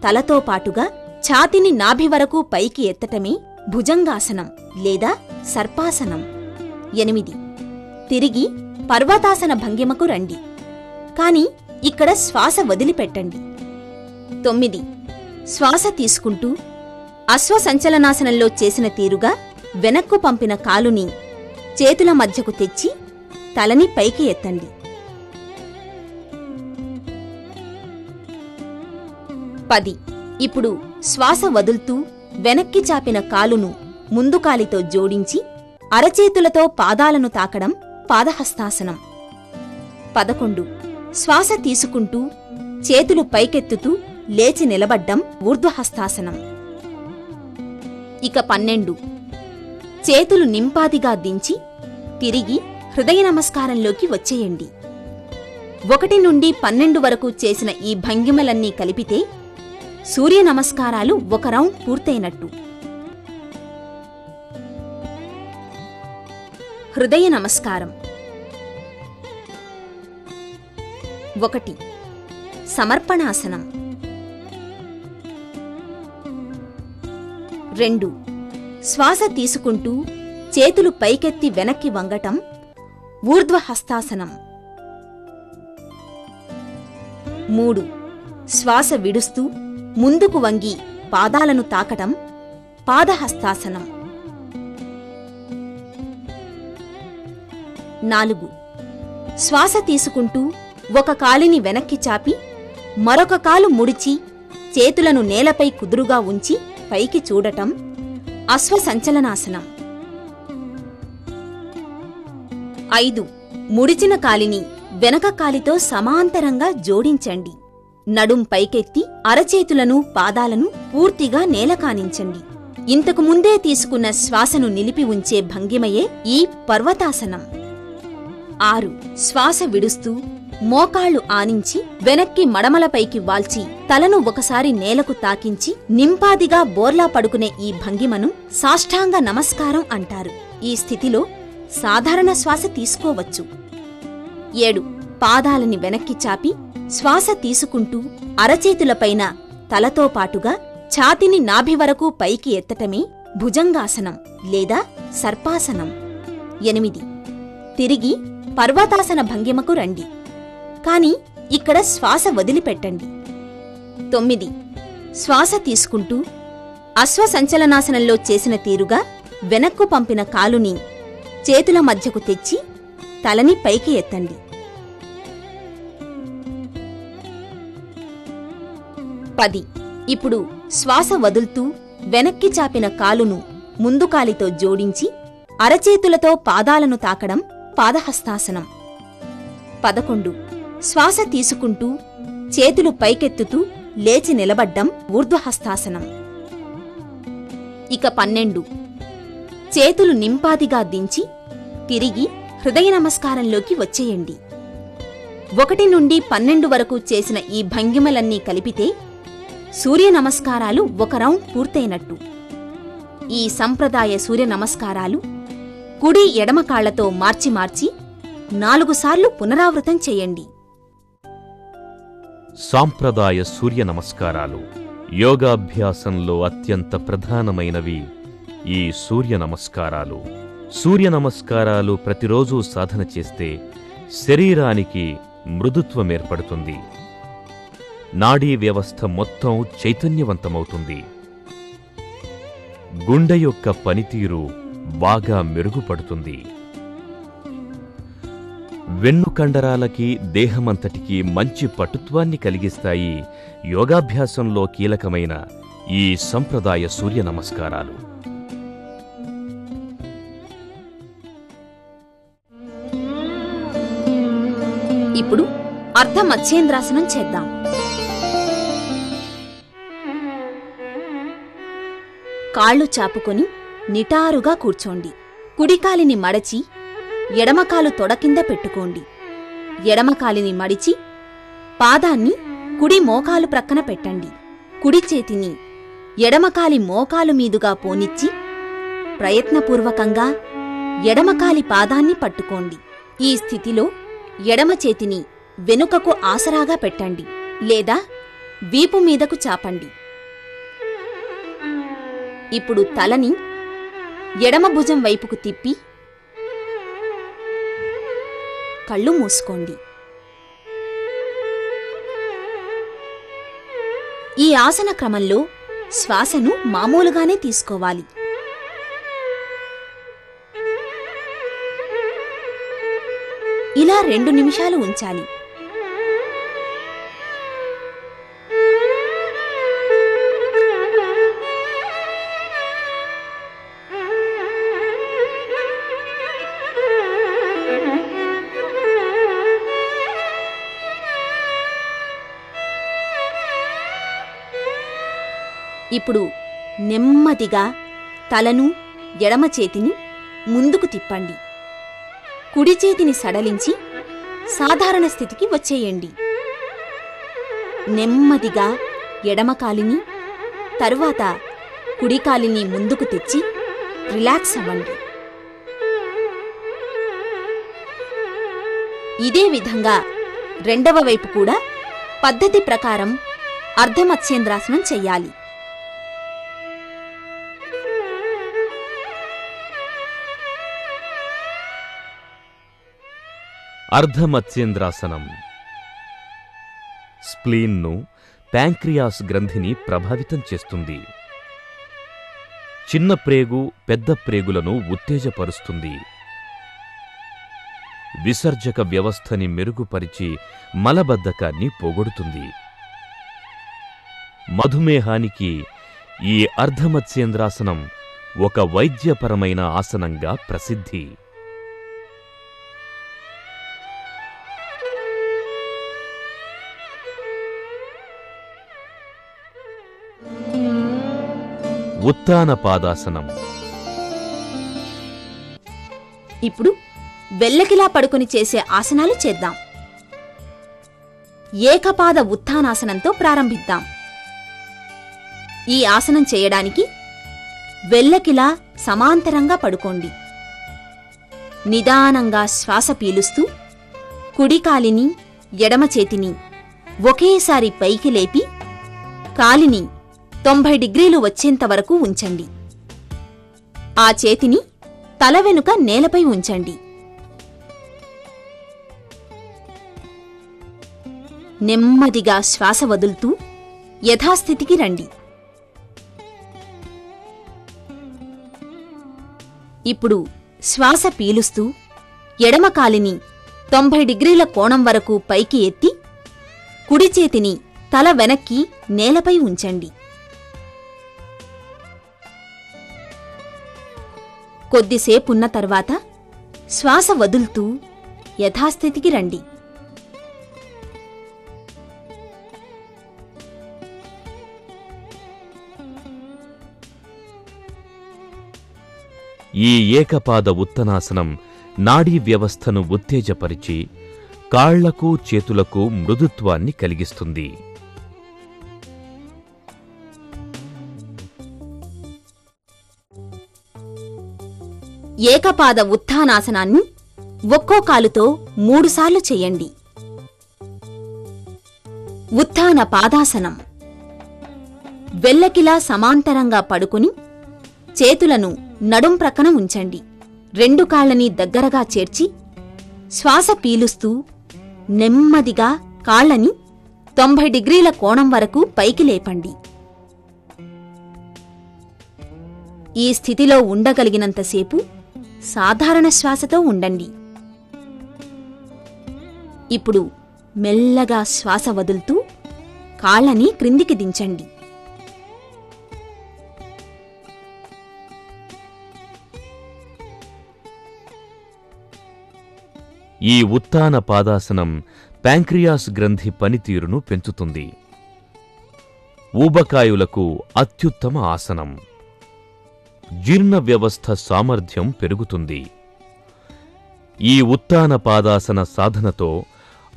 తలతో పాటుగా ఛాతిని నాభి వరకు పైకి ఎత్తటమే భుజంగాసనం లేదా సర్పాసనం. 8. తిరిగి పర్వతాసన భంగిమకు రండి. కాని ఇక్కడ శ్వాస వదిలిపెట్టండి. 9. శ్వాస తీసుకుంటూ అశ్వసంచలనాసనంలో చేసిన తీరుగా వెనక్కు పంపిన కాలుని చేతుల మధ్యకు తెచ్చి తలని పైకి ఎత్తండి. 10. ఇప్పుడు శ్వాస వదులుతూ వెనక్కి చాపిన కాలును ముందు కాలితో జోడించి అరచేతులతో పాదాలను తాకడం పాదహస్తాసనం. 11 శ్వాస తీసుకుంటూ చేతులు పైకెత్తుతూ లేచి నిలబడ్డం ఊర్ధ్వహస్తాసనం. ఇక 12 చేతులు నింపాదిగా దించి తిరిగి హృదయ నమస్కారంలోకి వచ్చేయండి. 1 నుండి 12 వరకు చేసిన ఈ భంగిమలన్నీ కలిపితే సూర్య నమస్కారాలు ఒక రౌండ్ పూర్తయినట్టు. హృదయ నమస్కారం. 1 సమర్పణాసనం. 2 శ్వాస తీసుకుంటూ చేతులు పైకెత్తి వెనక్కి వంగటం ఊర్ధ్వహస్తాసనం. 3 శ్వాస విడుస్తూ ముందుకు వంగి పాదాలను తాకటం పాదహస్తాసనం. 4 శ్వాస తీసుకుంటూ ఒక కాలిని వెనక్కి చాపి మరొక కాలు ముడిచి చేతులను నేలపై కుదురుగా ఉంచి పైకి చూడటం అశ్వసంచలనాసనం. 5 ముడిచిన కాలిని వెనక కాలితో సమాంతరంగా జోడించండి. నడుం పైకెత్తి అరచేతులను పాదాలను పూర్తిగా నేల కానించండి. ఇంతకు ముందే తీసుకున్న శ్వాసను నిలిపి ఉంచే భంగిమయే ఈ పర్వతాసనం. 6 శ్వాస విడుస్తూ మోకాళ్లు ఆనించి వెనక్కి మడమలపైకి వాల్చి తలను ఒకసారి నేలకు తాకించి నింపాదిగా బోర్లా పడుకునే ఈ భంగిమను సాష్టాంగ నమస్కారం అంటారు. ఈ స్థితిలో సాధారణ శ్వాస తీసుకోవచ్చు. 7 పాదాలని వెనక్కి చాపి శ్వాస తీసుకుంటూ అరచేతులపైన తలతో పాటుగా ఛాతిని నాభి వరకు పైకి ఎత్తటమే భుజంగాసనం లేదా సర్పాసనం. 8 తిరిగి పర్వతాసన భంగిమకు రండి. కాని ఇక్కడ శ్వాస వదిలిపెట్టండి. 9 శ్వాస తీసుకుంటూ అశ్వసంచలనాసనంలో చేసిన తీరుగా వెనక్కు పంపిన కాలుని చేతుల మధ్యకు తెచ్చి తలని పైకి ఎత్తండి. 10 ఇప్పుడు శ్వాస వదులుతూ వెనక్కి చాపిన కాలును ముందు కాలితో జోడించి అరచేతులతో పాదాలను తాకడం పాదహస్తాసనం. 11 శ్వాస తీసుకుంటూ చేతులు పైకెత్తుతూ లేచి నిలబడ్డం ఊర్ధ్వహస్తాసనం. ఇక 12 చేతులు నింపాదిగా దించి తిరిగి హృదయ నమస్కారంలోకి వచ్చేయండి. 1 నుండి 12 వరకు చేసిన ఈ భంగిమలన్నీ కలిపితే సూర్య నమస్కారాలు ఒక రౌండ్ పూర్తయినట్టు. ఈ సంప్రదాయ సూర్య నమస్కారాలు కుడి ఎడమ కాళ్లతో మార్చి మార్చి 4 సార్లు పునరావృతం చేయండి. సాంప్రదాయ సూర్య నమస్కారాలు యోగాభ్యాసంలో అత్యంత ప్రధానమైనవి. ఈ సూర్య నమస్కారాలు ప్రతిరోజూ సాధన చేస్తే శరీరానికి మృదుత్వమేర్పడుతుంది. నాడీ వ్యవస్థ మొత్తం చైతన్యవంతమవుతుంది. గుండె యొక్క పనితీరు బాగా మెరుగుపడుతుంది. వెన్నుకండరాలకి దేహమంతటికీ మంచి పటుత్వాన్ని కలిగిస్తాయి యోగాభ్యాసంలో కీలకమైన ఈ సంప్రదాయ సూర్య నమస్కారాలు. ఇప్పుడు అర్ధమత్స్యేంద్రాసనం చేద్దాం. కాళ్ళు చాపుకొని నిటారుగా కూర్చోండి. కుడికాలిని మడచి ఎడమకాలు తొడ కింద పెట్టుకోండి. ఎడమకాలిని మడిచి పాదాన్ని కుడి మోకాలు ప్రక్కన పెట్టండి. కుడి చేతిని ఎడమకాలి మోకాలు మీదుగా పోనిచ్చి ప్రయత్నపూర్వకంగా ఎడమకాలి పాదాన్ని పట్టుకోండి. ఈ స్థితిలో ఎడమ చేతిని వెనుకకు ఆసరాగా పెట్టండి లేదా వీపు మీదకు చాపండి. ఇప్పుడు తలని ఎడమ భుజం వైపుకు తిప్పి కళ్ళు మూసుకోండి. ఈ ఆసన క్రమంలో శ్వాసను మామూలుగానే తీసుకోవాలి. ఇలా 2 నిమిషాలు ఉంచాలి. ఇప్పుడు నెమ్మదిగా తలను, ఎడమ చేతిని ముందుకు తిప్పండి. కుడి చేతిని సడలించి సాధారణ స్థితికి వచ్చేయండి. నెమ్మదిగా ఎడమ కాలిని, తరువాత కుడి కాలిని ముందుకు తెచ్చి రిలాక్స్ అవ్వండి. ఇదే విధంగా రెండవ వైపు కూడా పద్ధతి ప్రకారం అర్ధమత్స్యేంద్రాసనం చెయ్యాలి. అర్ధమత్స్యేంద్రాసనం స్ప్లీన్ను, ప్యాంక్రియాస్ గ్రంథిని ప్రభావితం చేస్తుంది. చిన్న ప్రేగు, పెద్ద ప్రేగులను ఉత్తేజపరుస్తుంది. విసర్జక వ్యవస్థని మెరుగుపరిచి మలబద్ధకాన్ని పోగొడుతుంది. మధుమేహానికి ఈ అర్ధమత్స్యేంద్రాసనం ఒక వైద్యపరమైన ఆసనంగా ప్రసిద్ధి. ఉత్తాన పాదాసనం. ఇప్పుడు వెల్లకిలా పడుకుని చేసే ఆసనాలు చేద్దాం. ఏకపాద ఉత్థానాసనంతో ప్రారంభిద్దాం. ఈ ఆసనం చేయడానికి వెల్లకిలా సమాంతరంగా పడుకోండి. నిదానంగా శ్వాస పీలుస్తూ కుడి కాలిని, ఎడమ చేతిని ఒకేసారి పైకి లేపి కాలిని 90 డిగ్రీలు వచ్చేంతవరకు ఉంచండి. ఆ చేతిని తల వెనుక నేలపై ఉంచండి. నెమ్మదిగా శ్వాస వదులుతూ యథాస్థితికి రండి. ఇప్పుడు శ్వాస పీలుస్తూ ఎడమ కాలిని 90 డిగ్రీల కోణం వరకు పైకి ఎత్తి కుడి చేతిని తల వెనక్కి నేలపై ఉంచండి. కొద్దిసేపున్న తర్వాత శ్వాస వదులుతూ యథాస్థితికి రండి. ఈ ఏకపాద ఉత్తనాసనం నాడీ వ్యవస్థను ఉత్తేజపరిచి కాళ్లకు, చేతులకు మృదుత్వాన్ని కలిగిస్తుంది. ఏకపాద ఉత్థానాసనాన్ని ఒక్కో కాలుతో 3 సార్లు చెయ్యండి. ఉత్థాన పాదాసనం. వెల్లకిలా సమాంతరంగా పడుకుని చేతులను నడుం ప్రక్కన ఉంచండి. 2 కాళ్ళని దగ్గరగా చేర్చి శ్వాస పీలుస్తూ నెమ్మదిగా కాళ్ళని 90 డిగ్రీల కోణం వరకు పైకి లేపండి. ఈ స్థితిలో ఉండగలిగినంతసేపు సాధారణ శ్వాసతో ఉండండి. ఇప్పుడు మెల్లగా శ్వాస వదులుతూ కాళ్ళని క్రిందికి దించండి. ఈ ఉత్తాన పాదాసనం ప్యాంక్రియాస్ గ్రంథి పనితీరును పెంచుతుంది. ఊబకాయులకు అత్యుత్తమ ఆసనం. జీర్ణ వ్యవస్థ సామర్థ్యం పెరుగుతుంది. ఈ ఉత్తాన పాదాసన సాధనతో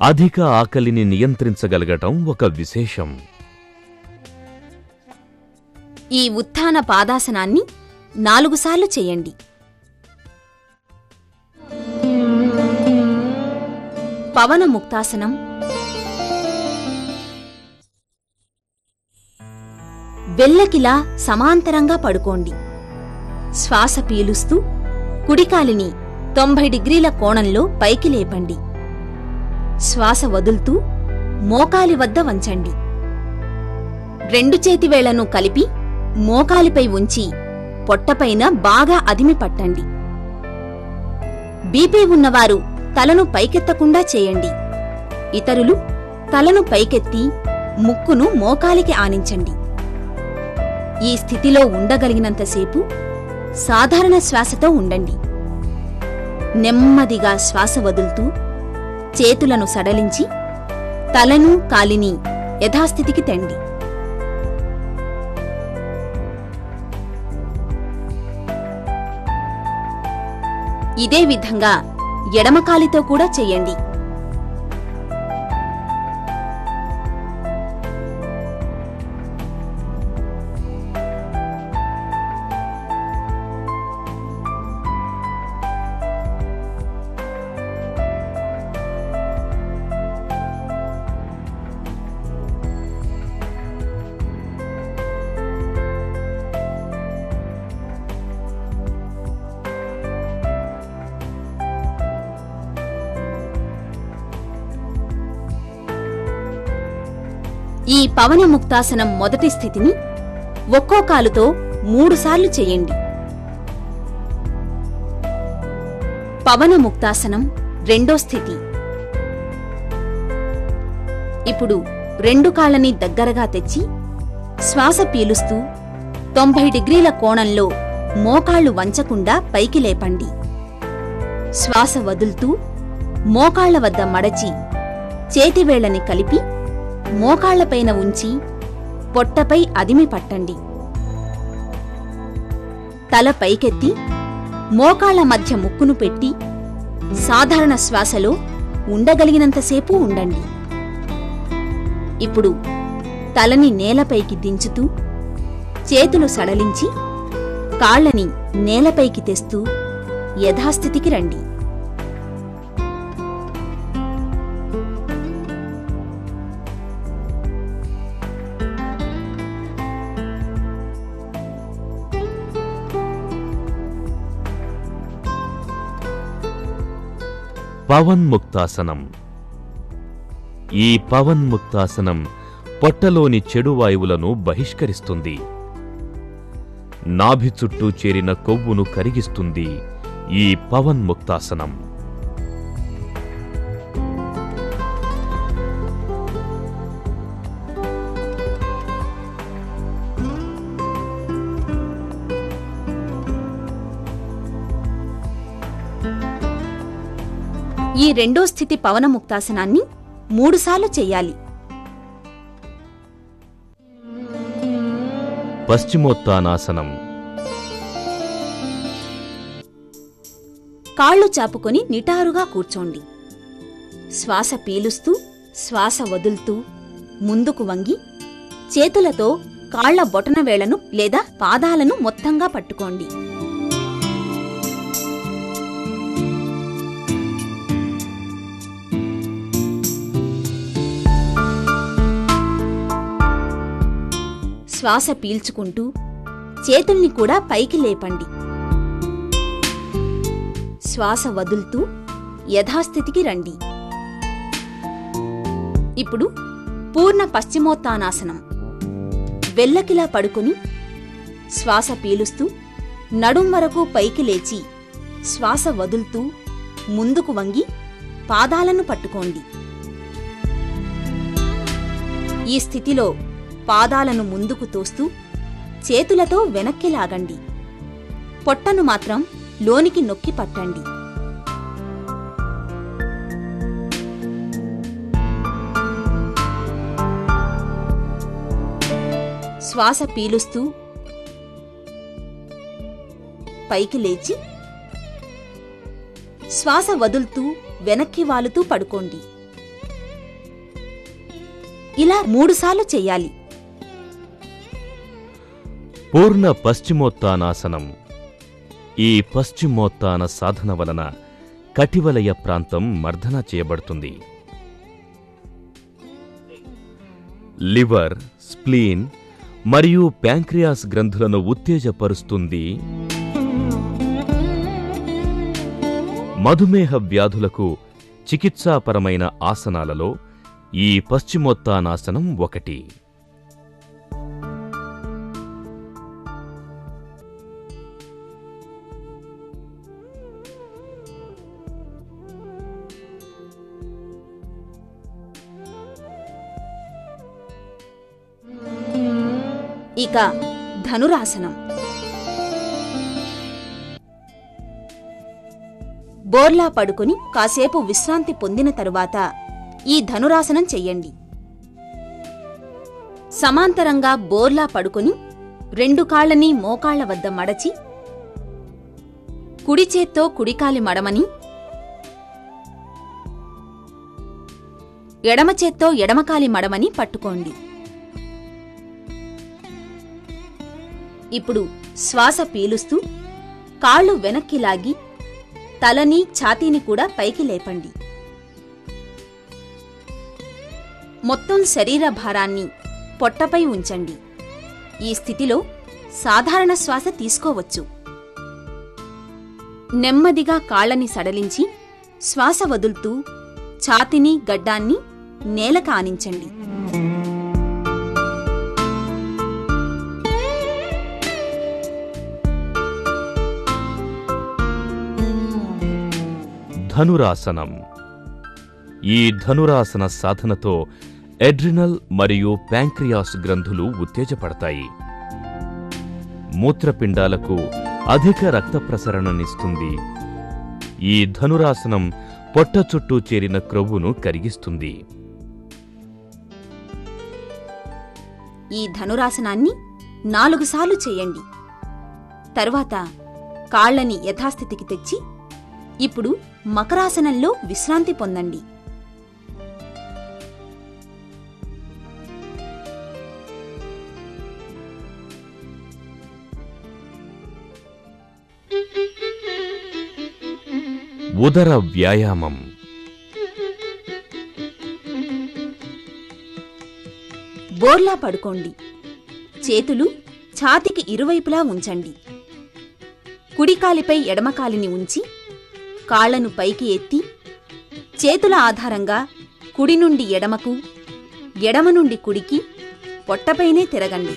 అధిక ఆకలిని నియంత్రించగలగటం ఒక విశేషం. ఈ ఉత్థాన పాదాసనాన్ని 4 సార్లు చేయండి. పవన ముక్తాసనం. వెల్లకిలా సమాంతరంగా పడుకోండి. శ్వాస పీలుస్తూ కుడికాలిని 90 డిగ్రీల కోణంలో పైకి లేపండి. శ్వాస వదులుతూ మోకాలి వద్ద వంచండి. 2 చేతివేళ్లను కలిపి మోకాలిపై ఉంచి పొట్టపైన బాగా అదిమి పట్టండి. బీపీ ఉన్నవారు తలను పైకెత్తకుండా చేయండి. ఇతరులు తలను పైకెత్తి ముక్కును మోకాలికి ఆనించండి. ఈ స్థితిలో ఉండగలిగినంతసేపు సాధారణ శ్వాసతో ఉండండి. నెమ్మదిగా శ్వాస వదులుతూ చేతులను సడలించి తలను, కాలిని యథాస్థితికి తెండి. ఇదే విధంగా ఎడమకాలితో కూడా చెయ్యండి. ఈ పవన ముక్తాసనం మొదటి స్థితిని ఒక్కో కాలుతో 3 సార్లు చేయండి. పవన ముక్తాసనం రెండో స్థితి. ఇప్పుడు 2 కాళ్ళని దగ్గరగా తెచ్చి శ్వాస పీలుస్తూ 90 డిగ్రీల కోణంలో మోకాళ్లు వంచకుండా పైకి లేపండి. శ్వాస వదులుతూ మోకాళ్ల వద్ద మడచి చేతివేళ్లని కలిపి మోకాళ్లపైన ఉంచి పొట్టపై అదిమి పట్టండి. తల పైకెత్తి మోకాళ్ల మధ్య ముక్కును పెట్టి సాధారణ శ్వాసలో ఉండగలిగినంతసేపు ఉండండి. ఇప్పుడు తలని నేలపైకి దించుతూ చేతులు సడలించి కాళ్లని నేలపైకి తెస్తూ యథాస్థితికి రండి. పవన్ముక్తాసనం. ఈ పవన్ముక్తాసనం పొట్టలోని చెడు వాయువులను బహిష్కరిస్తుంది. నాభి చుట్టూ చేరిన కొవ్వును కరిగిస్తుంది ఈ పవన్ముక్తాసనం. ఈ రెండో స్థితి పవన ముక్తాసనాన్ని 3 సార్లు చెయ్యాలి. పశ్చిమోత్తానాసనం. కాళ్ళు చాపుకొని నిటారుగా కూర్చోండి. శ్వాస పీలుస్తూ శ్వాస వదులుతూ ముందుకు వంగి చేతులతో కాళ్ల బొటనవేళ్లను లేదా పాదాలను మొత్తంగా పట్టుకోండి. శ్వాస పీల్చుకుంటూ చేతుల్ని కూడా పైకి లేపండి. శ్వాస వదులుతూ యథాస్థితికి రండి. ఇప్పుడు పూర్ణ పశ్చిమోత్తానాసనం. వెల్లకిలా పడుకుని శ్వాస పీలుస్తూ నడుం వరకు పైకి లేచి శ్వాస వదులుతూ ముందుకు వంగి పాదాలను పట్టుకోండి. ఈ స్థితిలో పాదాలను ముందుకు తోస్తూ చేతులతో వెనక్కి లాగండి. పొట్టను మాత్రం లోనికి నొక్కి పట్టండి. శ్వాస పీలుస్తూ పైకి లేచి శ్వాస వదులుతూ వెనక్కి వాలుతూ పడుకోండి. ఇలా 3 సార్లు చెయ్యాలి. పూర్ణ పశ్చిమోత్తానాసనం. ఈ పశ్చిమోత్తాన సాధన వలన కటివలయ ప్రాంతం మర్దన చేయబడుతుంది. లివర్, స్ప్లీన్ మరియు ప్యాంక్రియాస్ గ్రంథులను ఉత్తేజపరుస్తుంది. మధుమేహ వ్యాధులకు చికిత్సాపరమైన ఆసనాలలో ఈ పశ్చిమోత్తానాసనం ఒకటి. ఇక ధనురాసనం. బోర్లా పడుకుని కాసేపు విశ్రాంతి పొందిన తరువాత ఈ ధనురాసనం చెయ్యండి. సమాంతరంగా బోర్లా పడుకుని 2 కాళ్లని మోకాళ్ల వద్ద మడచి కుడి చేత్తో కుడికాలి మడమని, ఎడమ చేత్తో ఎడమకాలి మడమని పట్టుకోండి. ఇప్పుడు శ్వాస పీలుస్తూ కాళ్ళు వెనక్కి లాగి తలని ఛాతీని కూడా పైకి లేపండి. మొత్తం శరీర భారాన్ని పొట్టపై ఉంచండి. ఈ స్థితిలో సాధారణ శ్వాస తీసుకోవచ్చు. నెమ్మదిగా కాళ్ళని సడలించి శ్వాస వదులుతూ ఛాతీని గడ్డాన్ని నేలకు ఆనించండి. ధనురాసనం. ఈ ధనురాసన సాధనతో ఎడ్రినల్ మరియు ప్యాంక్రియాస్ గ్రంథులు ఉత్తేజపడతాయి. మూత్రపిండాలకు అధిక రక్త ప్రసరణనిస్తుంది. ఈ ధనురాసనం పొట్ట చుట్టూ చేరిన క్రొవ్వును కరిగిస్తుంది. ఈ ధనురాసనాన్ని 4 సార్లు చేయండి. తరువాత కాళ్ళని యథాస్థితికి తెచ్చి ఇప్పుడు మకరాసనంలో విశ్రాంతి పొందండి. ఉదర వ్యాయామం. బోర్లా పడుకోండి. చేతులు ఛాతీకి ఇరువైపులా ఉంచండి. కుడికాలిపై ఎడమకాలిని ఉంచి కాళ్లను పైకి ఎత్తి చేతుల ఆధారంగా కుడి నుండి ఎడమకు, ఎడమ నుండి కుడికి పొట్టపైనే తిరగండి.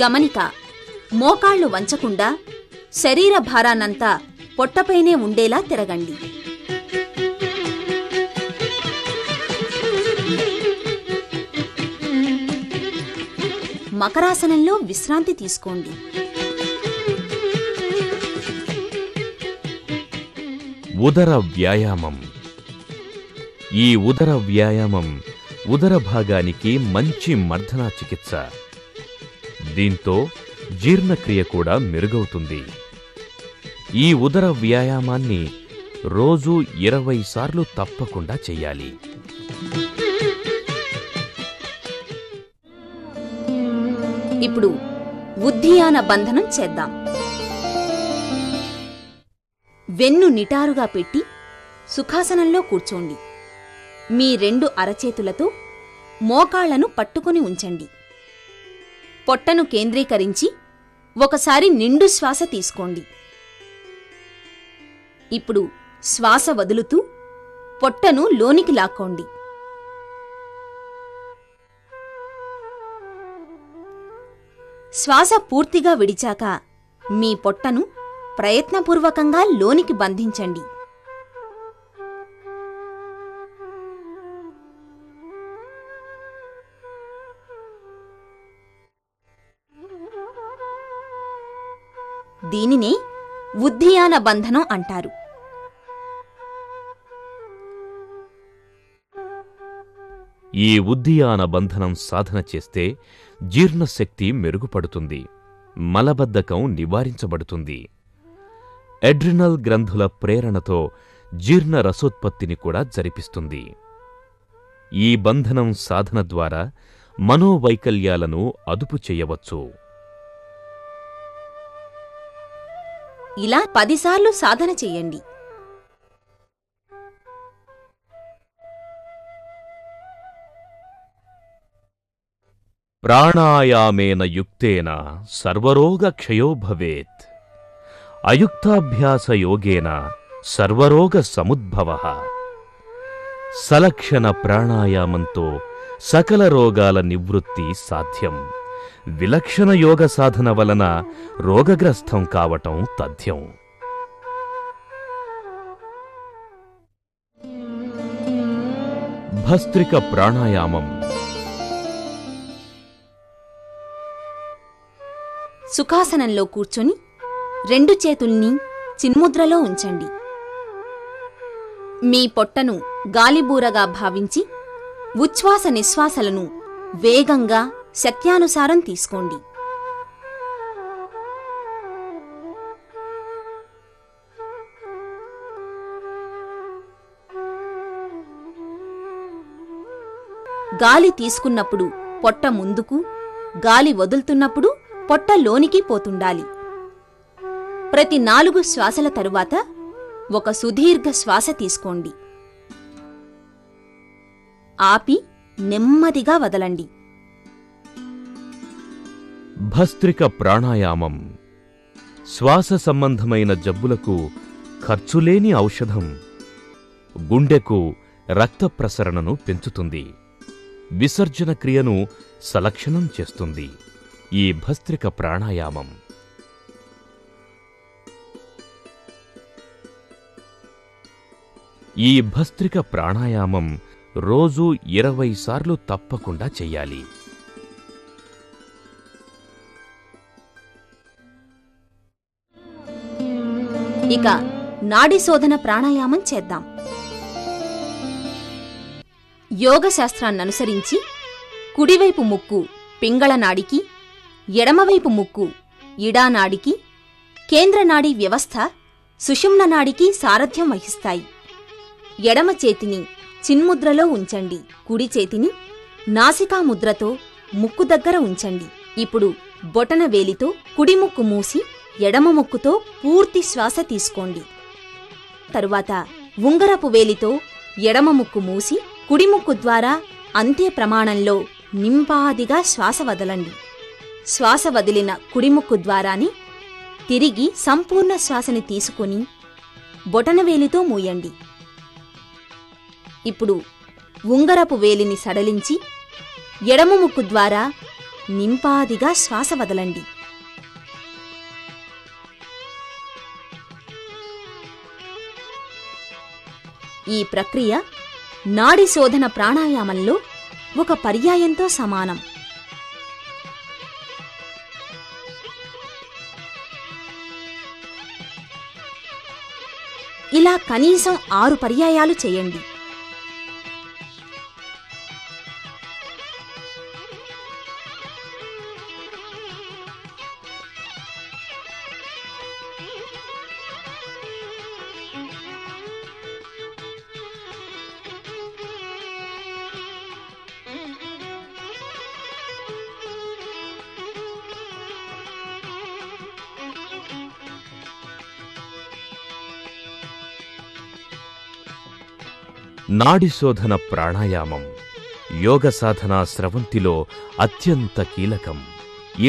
గమనిక: మోకాళ్లు వంచకుండా శరీర భారాన్నంతా పొట్టపైనే ఉండేలా తిరగండి. మకరాసనంలో విశ్రాంతి తీసుకోండి. ఉదర వ్యాయామం. ఈ ఉదర వ్యాయామం ఉదర భాగానికి మంచి మర్దనా చికిత్స. దీంతో జీర్ణక్రియ కూడా మెరుగవుతుంది. ఈ ఉదర వ్యాయామాన్ని రోజూ 20 సార్లు తప్పకుండా చెయ్యాలి. ఇప్పుడు ఉద్ధియాన బంధనం చేద్దాం. వెన్ను నిటారుగా పెట్టి సుఖాసనంలో కూర్చోండి. మీ 2 అరచేతులతో మోకాళ్లను పట్టుకుని ఉంచండి. పొట్టను కేంద్రీకరించి ఒకసారి నిండు శ్వాస తీసుకోండి. ఇప్పుడు శ్వాస వదులుతూ పొట్టను లోనికి లాక్కోండి. శ్వాస పూర్తిగా విడిచాక మీ పొట్టను ప్రయత్నపూర్వకంగా లోనికి బంధించండి. దీనినే ఉద్ధియాన బంధనం అంటారు. ఈ ఉద్ధియాన బంధనం సాధన చేస్తే జీర్ణశక్తి మెరుగుపడుతుంది, మలబద్ధకం నివారించబడుతుంది. ఎడ్రినల్ గ్రంథుల ప్రేరణతో జీర్ణ రసోత్పత్తిని కూడా జరిపిస్తుంది. ఈ బంధనం సాధన ద్వారా మనోవైకల్యాలను అదుపు చేయవచ్చు. ఇలా 10 సార్లు సాధన చెయ్యండి. ప్రాణాయామేన యుక్తేన సర్వరోగక్షయో భవేత్. అయుక్తాభ్యాసయోగేన సర్వరోగ సముద్భవః. సలక్షణ ప్రాణాయామంతో సకల రోగాల నివృత్తి సాధ్యం. విలక్షణ యోగ సాధన వలన రోగగ్రస్తం కావటం తథ్యం. భస్త్రిక ప్రాణాయామం. సుఖాసనంలో కూర్చొని 2 చేతుల్ని చిన్ముద్రలో ఉంచండి. మీ పొట్టను గాలిబూరగా భావించి ఉచ్ఛ్వాస నిశ్వాసలను వేగంగా శక్త్యానుసారం తీసుకోండి. గాలి తీసుకున్నప్పుడు పొట్ట ముందుకు, గాలి వదులుతున్నప్పుడు పొట్ట లోనికి పోతుండాలి. ప్రతి 4 శ్వాసల తరువాత ఒక సుదీర్ఘ శ్వాస తీసుకోండి. ఆపి నెమ్మదిగా వదలండి. భస్త్రిక ప్రాణాయామం శ్వాస సంబంధమైన జబ్బులకు ఖర్చులేని ఔషధం. గుండెకు రక్త ప్రసరణను పెంచుతుంది. విసర్జన క్రియను సలక్షణం చేస్తుంది. ఈ భస్త్రిక ప్రాణాయామం రోజు 20 సార్లు తప్పకుండా చెయ్యాలి. ఇక నాడీ శోధన ప్రాణాయామం చేద్దాం. యోగ శాస్త్రాన్ననుసరించి కుడివైపు ముక్కు పింగళనాడికి, ఎడమవైపు ముక్కు ఇడానాడికి, కేంద్రనాడీ వ్యవస్థ సుషుమ్ననాడికి సారథ్యం వహిస్తాయి. ఎడమ చేతిని చిన్ముద్రలో ఉంచండి. కుడి చేతిని నాసికాముద్రతో ముక్కు దగ్గర ఉంచండి. ఇప్పుడు బొటన వేలితో కుడి ముక్కు మూసి ఎడమ ముక్కుతో పూర్తి శ్వాస తీసుకోండి. తరువాత ఉంగరపు వేలితో ఎడమ ముక్కు మూసి కుడి ముక్కు ద్వారా అంతే ప్రమాణంలో నింపాదిగా శ్వాస వదలండి. శ్వాస వదిలిన కుడి ముక్కు ద్వారాని తిరిగి సంపూర్ణ శ్వాసని తీసుకుని బొటనవేలితో మూయండి. ఇప్పుడు ఉంగరపు వేలిని సడలించి ఎడమ ముక్కు ద్వారా నింపాదిగా శ్వాస వదలండి. ఈ ప్రక్రియ నాడీ శోధన ప్రాణాయామంలో ఒక పర్యాయంతో సమానం. ఇలా కనీసం 6 పర్యాయాలు చేయండి. నాడిశోధన ప్రాణాయామం యోగ సాధనా స్రవంతిలో అత్యంత కీలకం.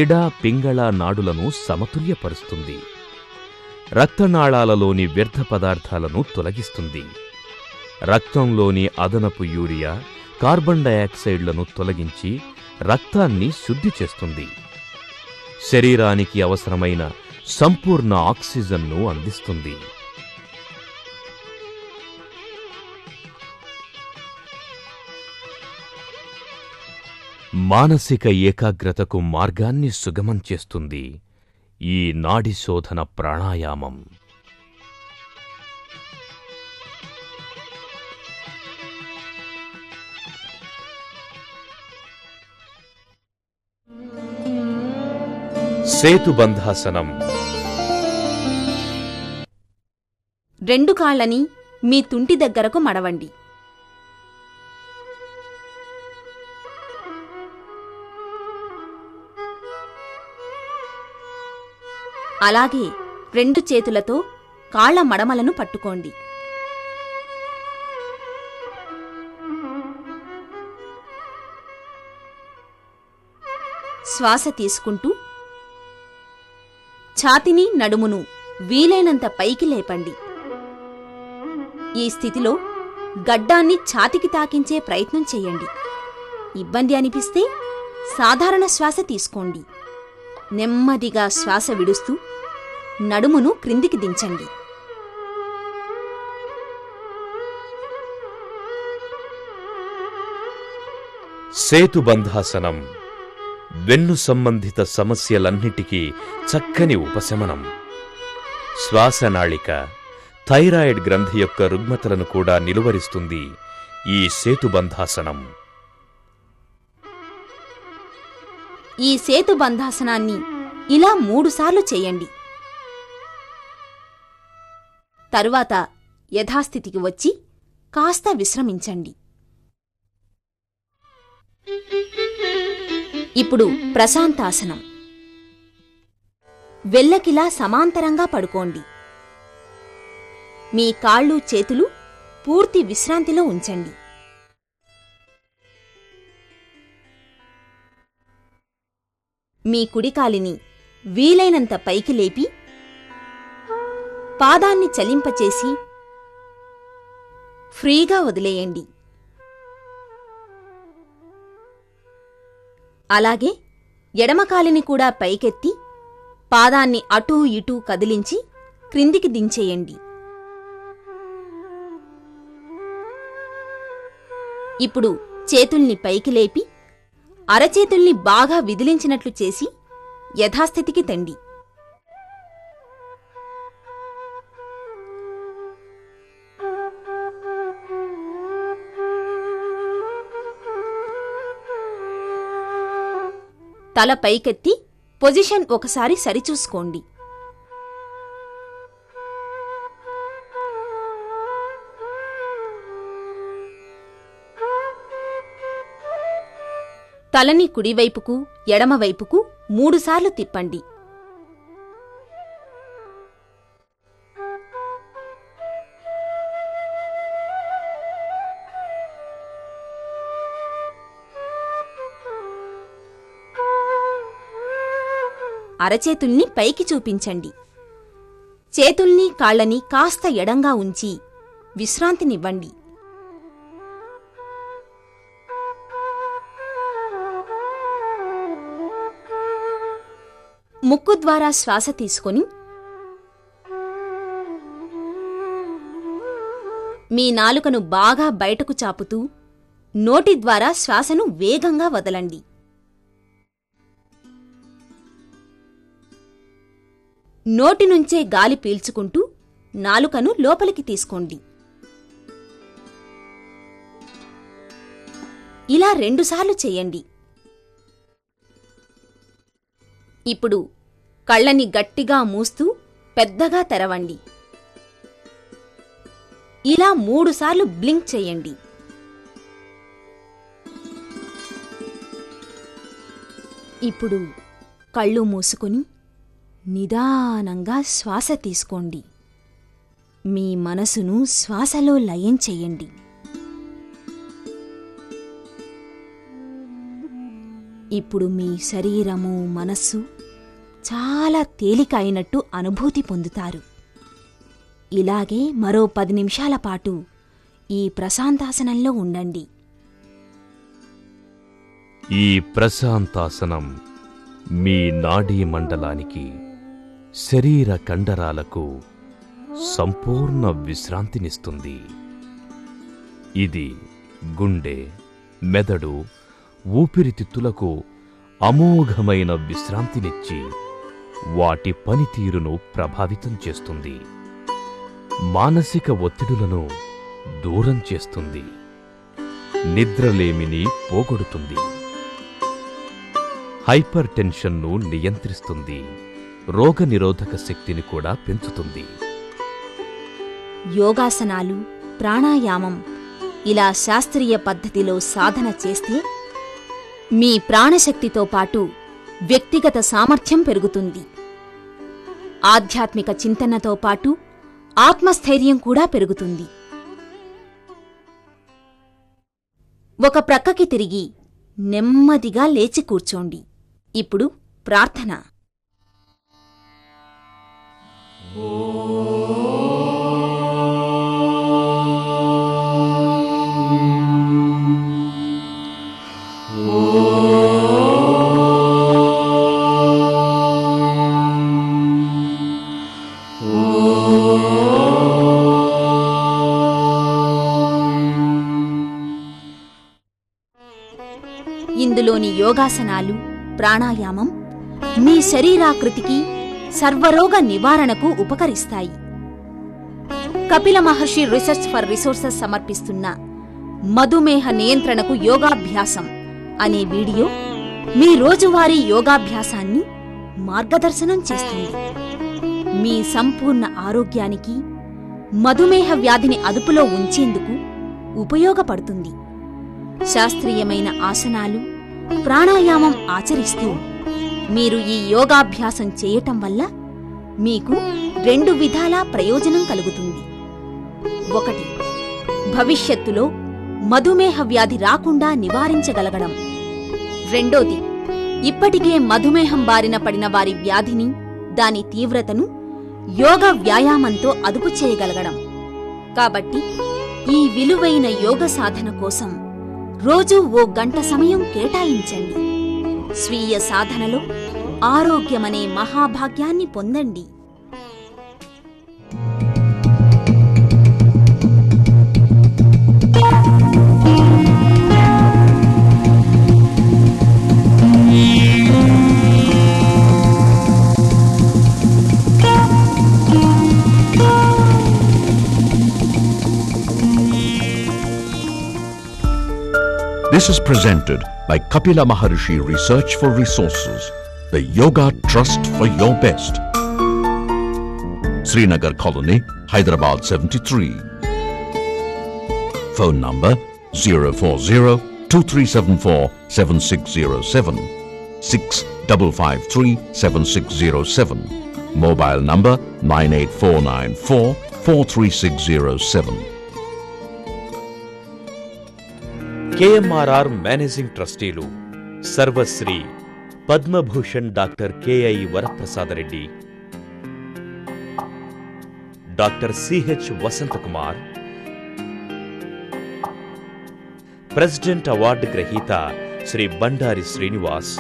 ఎడ పింగళ నాడులను సమతుల్యపరుస్తుంది. రక్తనాళాలలోని వ్యర్థ పదార్థాలను తొలగిస్తుంది. రక్తంలోని అదనపు యూరియా, కార్బన్ డయాక్సైడ్లను తొలగించి రక్తాన్ని శుద్ధి చేస్తుంది. శరీరానికి అవసరమైన సంపూర్ణ ఆక్సిజన్ను అందిస్తుంది. మానసిక ఏకాగ్రతకు మార్గాన్ని సుగమం చేస్తుంది ఈ నాడి శోధన ప్రాణాయామం. సేతుబంధాసనం. 2 కాళ్ళని మీ తుంటి దగ్గరకు మడవండి. అలాగే 2 చేతులతో కాళ్ల మడమలను పట్టుకోండి. శ్వాస తీసుకుంటూ ఛాతిని, నడుమును వీలైనంత పైకి లేపండి. ఈ స్థితిలో గడ్డాన్ని ఛాతికి తాకించే ప్రయత్నం చేయండి. ఇబ్బంది అనిపిస్తే సాధారణ శ్వాస తీసుకోండి. నెమ్మదిగా శ్వాస విడుస్తూ నడుమును క్రిందికి దించండి. సేతుబంధాసనం వెన్ను సంబంధిత సమస్యలన్నిటికీ చక్కని ఉపశమనం. శ్వాసనాళిక, థైరాయిడ్ గ్రంథి యొక్క రుగ్మతలను కూడా నిలువరిస్తుంది ఈ సేతుబంధాసనం. ఈ సేతుబంధాసనాన్ని ఇలా 3 సార్లు చేయండి. తరువాత యథాస్థితికి వచ్చి కాస్త విశ్రమించండి. ఇప్పుడు ప్రశాంతాసనం. వెల్లకిలా సమాంతరంగా పడుకోండి. మీ కాళ్ళు చేతులు పూర్తి విశ్రాంతిలో ఉంచండి. మీ కుడికాలిని వీలైనంత పైకి లేపి పాదాన్ని చలింపచేసి ఫ్రీగా వదిలేయండి. అలాగే ఎడమకాలిని కూడా పైకెత్తి పాదాన్ని అటూ ఇటూ కదిలించి క్రిందికి దించేయండి. ఇప్పుడు చేతుల్ని పైకి లేపి అరచేతుల్ని బాగా విదిలించినట్లు చేసి యథాస్థితికి తండి. తల పైకెత్తి పొజిషన్ ఒకసారి సరిచూసుకోండి. తలని కుడివైపుకు ఎడమవైపుకు 3 సార్లు తిప్పండి. అరచేతుల్ని పైకి చూపించండి. చేతుల్ని కాళ్ళని కాస్త ఎడంగా ఉంచి విశ్రాంతినివ్వండి. ముక్కు ద్వారా శ్వాస తీసుకొని మీ నాలుకను బాగా బయటకు చాపుతూ నోటి ద్వారా శ్వాసను వేగంగా వదలండి. నోటి నుంచే గాలి పీల్చుకుంటూ నాలుకను లోపలికి తీసుకోండి. ఇలా 2 సార్లు చేయండి. ఇప్పుడు కళ్ళని గట్టిగా మూస్తూ పెద్దగా తెరవండి. ఇలా 3 సార్లు బ్లింక్ చేయండి. ఇప్పుడు కళ్ళు మూసుకొని నిదానంగా శ్వాస తీసుకోండి. మీ మనసును శ్వాసలో లయం చెయ్యండి. ఇప్పుడు మీ శరీరము మనస్సు చాలా తేలిక అయినట్టు అనుభూతి పొందుతారు. ఇలాగే మరో 10 నిమిషాల పాటు ఈ ప్రశాంతాసనంలో ఉండండి. ఈ ప్రశాంతాసనం మీ నాడీ మండలానికి, శరీర కండరాలకు సంపూర్ణ విశ్రాంతినిస్తుంది. ఇది గుండె, మెదడు, ఊపిరితిత్తులకు అమోఘమైన విశ్రాంతినిచ్చి వాటి పనితీరును ప్రభావితం చేస్తుంది. మానసిక ఒత్తిడులను దూరం చేస్తుంది. నిద్రలేమిని పోగొడుతుంది. హైపర్ టెన్షన్ను నియంత్రిస్తుంది. రోగనిరోధక శక్తిని కూడా పెంచుతుంది. యోగాసనాలు, ప్రాణాయామం ఇలా శాస్త్రీయ పద్ధతిలో సాధన చేస్తే మీ ప్రాణశక్తితో పాటు వ్యక్తిగత సామర్థ్యం పెరుగుతుంది. ఆధ్యాత్మిక చింతనతో పాటు ఆత్మస్థైర్యం కూడా పెరుగుతుంది. ఒక ప్రక్కకి తిరిగి నెమ్మదిగా లేచి కూర్చోండి. ఇప్పుడు ప్రార్థన. ఇందులోని యోగాసనాలు, ప్రాణాయామం మీ శరీరాకృతికి, సర్వరోగ నివారణకు ఉపకరిస్తాయి. కపిల మహర్షి రీసెర్చ్ ఫర్ రిసోర్సెస్ సమర్పిస్తున్న మధుమేహ నియంత్రణకు యోగాభ్యాసం అనే వీడియో మీ రోజువారీ యోగాభ్యాసాన్ని మార్గదర్శనం చేస్తుంది. మీ సంపూర్ణ ఆరోగ్యానికి, మధుమేహ వ్యాధిని అదుపులో ఉంచేందుకు ఉపయోగపడుతుంది. శాస్త్రీయమైన ఆసనాలు, ప్రాణాయామం ఆచరిస్తూ మీరు ఈ యోగాభ్యాసం చేయటం వల్ల మీకు 2 విధాలా ప్రయోజనం కలుగుతుంది. 1. భవిష్యత్తులో మధుమేహ వ్యాధి రాకుండా నివారించగలగడం. 2. ఇప్పటికే మధుమేహం బారిన పడిన వారి వ్యాధిని, దాని తీవ్రతను యోగ వ్యాయామంతో అదుపు చేయగలగడం. కాబట్టి ఈ విలువైన యోగ సాధన కోసం రోజూ 1 గంట సమయం కేటాయించండి. స్వీయ సాధనలో ఆరోగ్యమనే మహాభాగ్యాన్ని పొందండి. This is presented by Kapila Maharishi Research for Resources, the Yoga Trust for Your Best. Srinagar Colony, Hyderabad 73. Phone number 040-2374-7607, 6553-7607. Mobile number 98494-43607. కేఎంఆర్ఆర్ managing ట్రస్టీలు Sarvashri Padma Bhushan doctor KI Varaprasadareddy, doctor CH Vasanth Kumar, president award గ్రహీత శ్రీ బండారి శ్రీనివాస్,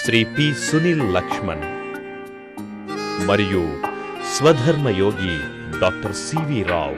శ్రీ పి సునీల్ లక్ష్మణ్ మరియు స్వధర్మ యోగి డాక్టర్ సివి రావ్.